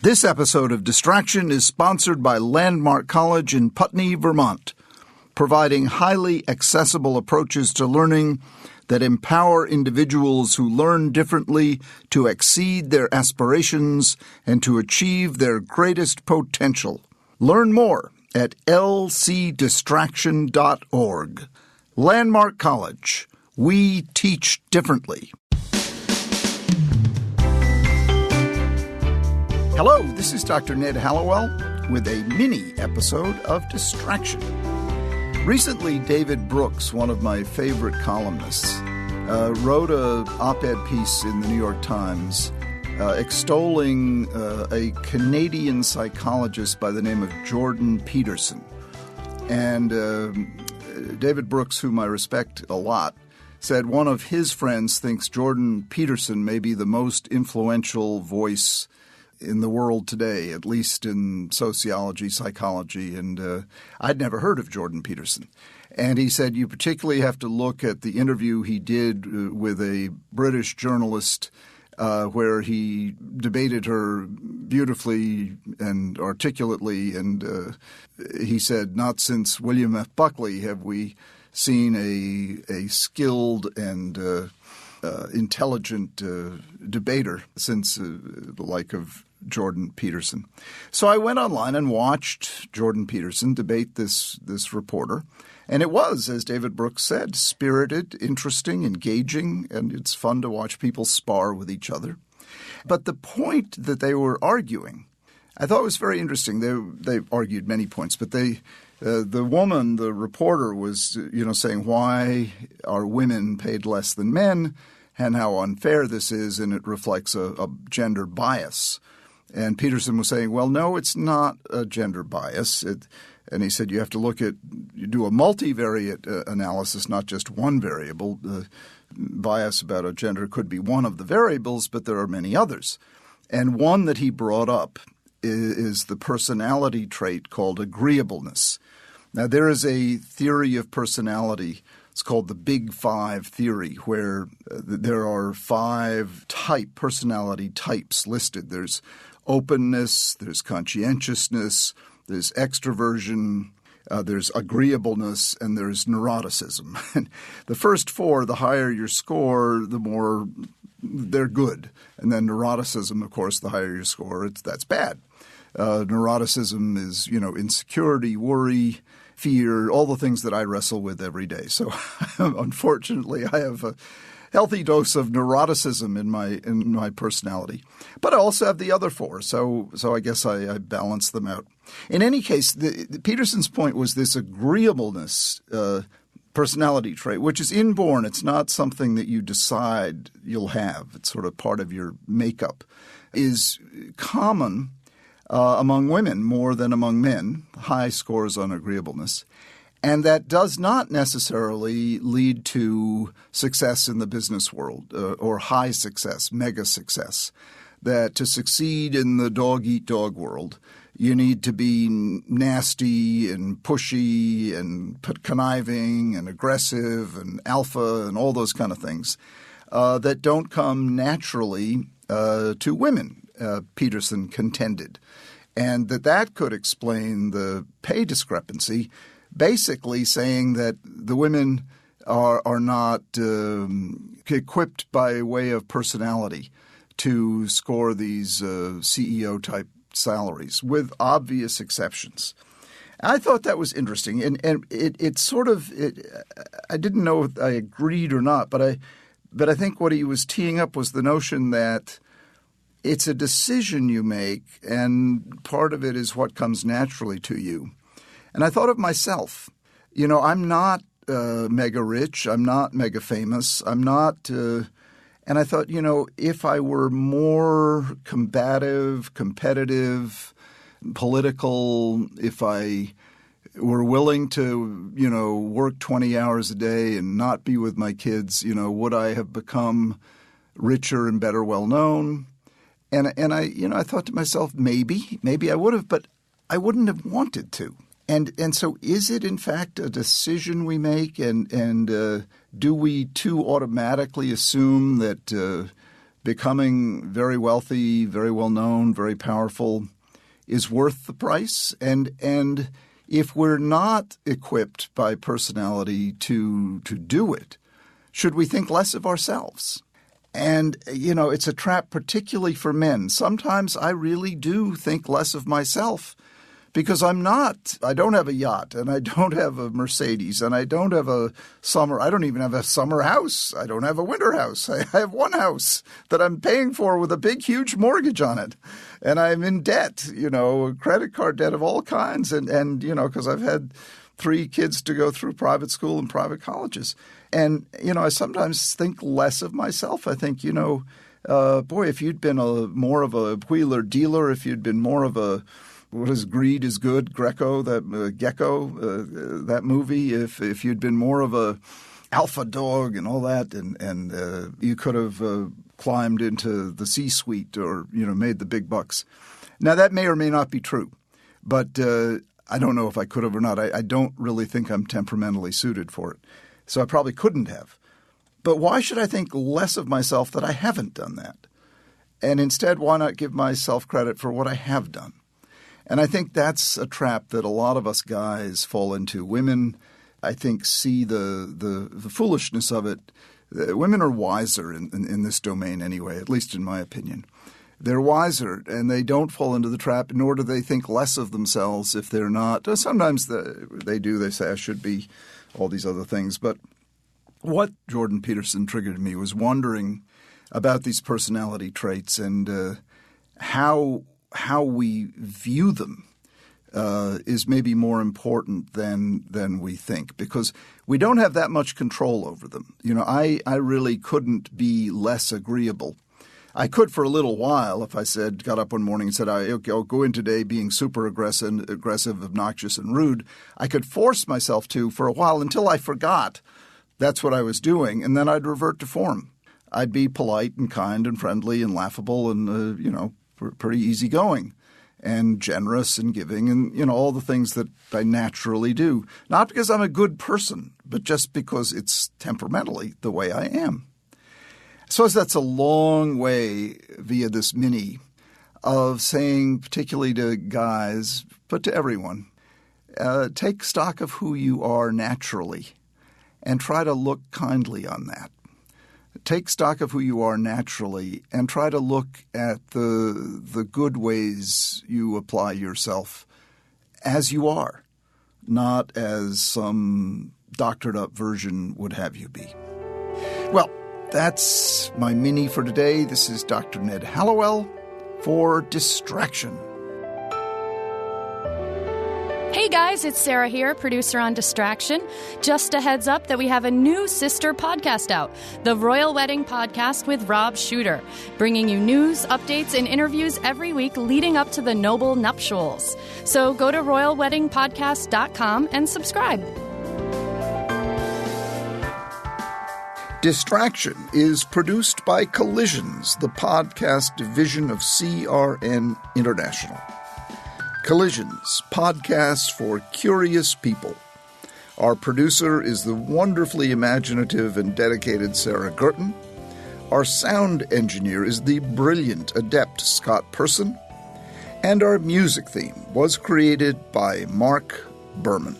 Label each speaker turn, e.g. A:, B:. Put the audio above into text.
A: This episode of Distraction is sponsored by Landmark College in Putney, Vermont, providing highly accessible approaches to learning that empower individuals who learn differently to exceed their aspirations and to achieve their greatest potential. Learn more at lcdistraction.org. Landmark College. We teach differently. Hello, this is Dr. Ned Hallowell with a mini episode of Distraction. Recently, David Brooks, one of my favorite columnists, wrote an op-ed piece in the New York Times extolling a Canadian psychologist by the name of Jordan Peterson. And David Brooks, whom I respect a lot, said one of his friends thinks Jordan Peterson may be the most influential voice in the world today, at least in sociology, psychology, and I'd never heard of Jordan Peterson. And he said you particularly have to look at the interview he did with a British journalist where he debated her beautifully and articulately, and he said, not since William F. Buckley have we seen a skilled and intelligent debater since the like of Jordan Peterson. So I went online and watched Jordan Peterson debate this reporter. And it was, as David Brooks said, spirited, interesting, engaging, and it's fun to watch people spar with each other. But the point that they were arguing, I thought was very interesting. They argued many points, but the woman, the reporter, was saying why are women paid less than men and how unfair this is, and it reflects a gender bias. And Peterson was saying, well, no, it's not a gender bias. And he said you have to you do a multivariate analysis, not just one variable. Bias about a gender could be one of the variables, but there are many others. And one that he brought up is the personality trait called agreeableness. Now, there is a theory of personality. It's called the Big Five theory, where there are 5 personality types listed. There's openness, there's conscientiousness, there's extroversion, there's agreeableness, and there's neuroticism. And the first 4, the higher your score, the more they're good. And then neuroticism, of course, the higher your score, that's bad. Neuroticism is, insecurity, worry, fear, all the things that I wrestle with every day. So unfortunately, I have a healthy dose of neuroticism in my personality. But I also have the other 4, so I guess I balance them out. In any case, Peterson's point was this agreeableness personality trait, which is inborn. It's not something that you decide you'll have. It's sort of part of your makeup, is common among women more than among men, high scores on agreeableness. And that does not necessarily lead to success in the business world or high success, mega success. That to succeed in the dog-eat-dog world, you need to be nasty and pushy and conniving and aggressive and alpha and all those kind of things that don't come naturally to women, Peterson contended. And that could explain the pay discrepancy, basically saying that the women are not equipped by way of personality to score these CEO-type salaries, with obvious exceptions. I thought that was interesting, and it sort of I didn't know if I agreed or not, but I think what he was teeing up was the notion that it's a decision you make, and part of it is what comes naturally to you. And I thought of myself. I'm not mega rich. I'm not mega famous. I'm not and I thought, if I were more combative, competitive, political, if I were willing to, work 20 hours a day and not be with my kids, would I have become richer and better well known? And I thought to myself, maybe I would have, but I wouldn't have wanted to. And so is it, in fact, a decision we make? And do we too automatically assume that becoming very wealthy, very well-known, very powerful is worth the price. And if we're not equipped by personality to do it, should we think less of ourselves? And, it's a trap particularly for men. Sometimes I really do think less of myself because I don't have a yacht, and I don't have a Mercedes, and I don't have I don't even have a summer house. I don't have a winter house. I have one house that I'm paying for with a big, huge mortgage on it. And I'm in debt, credit card debt of all kinds. And because I've had 3 kids to go through private school and private colleges. And, I sometimes think less of myself. I think, boy, if you'd been more of a wheeler dealer, if you'd been more of a what is Greed is Good, Gecko, that movie, if you'd been more of a alpha dog and all that, and you could have climbed into the C-suite or, made the big bucks. Now, that may or may not be true, but I don't know if I could have or not. I don't really think I'm temperamentally suited for it. So I probably couldn't have. But why should I think less of myself that I haven't done that? And instead, why not give myself credit for what I have done? And I think that's a trap that a lot of us guys fall into. Women, I think, see the foolishness of it. Women are wiser in this domain anyway, at least in my opinion. They're wiser, and they don't fall into the trap, nor do they think less of themselves if they're not. Sometimes they do. They say, I should be all these other things. But what Jordan Peterson triggered in me was wondering about these personality traits and how we view them is maybe more important than we think, because we don't have that much control over them. I really couldn't be less agreeable. I could for a little while if I got up one morning and said, I'll go in today being super aggressive, obnoxious, and rude. I could force myself to for a while until I forgot that's what I was doing, and then I'd revert to form. I'd be polite and kind and friendly and laughable and, pretty easygoing and generous and giving and, all the things that I naturally do. Not because I'm a good person, but just because it's temperamentally the way I am. So that's a long way via this mini of saying, particularly to guys, but to everyone, take stock of who you are naturally and try to look kindly on that. Take stock of who you are naturally and try to look at the good ways you apply yourself as you are, not as some doctored-up version would have you be. Well, that's my mini for today. This is Dr. Ned Hallowell for Distraction.
B: Hey guys, it's Sarah here, producer on Distraction. Just a heads up that we have a new sister podcast out, the Royal Wedding Podcast with Rob Shooter, bringing you news, updates, and interviews every week leading up to the noble nuptials. So go to royalweddingpodcast.com and subscribe.
A: Distraction is produced by Collisions, the podcast division of CRN International. Collisions, podcasts for curious people. Our producer is the wonderfully imaginative and dedicated Sarah Gurton. Our sound engineer is the brilliant, adept Scott Person. And our music theme was created by Mark Berman.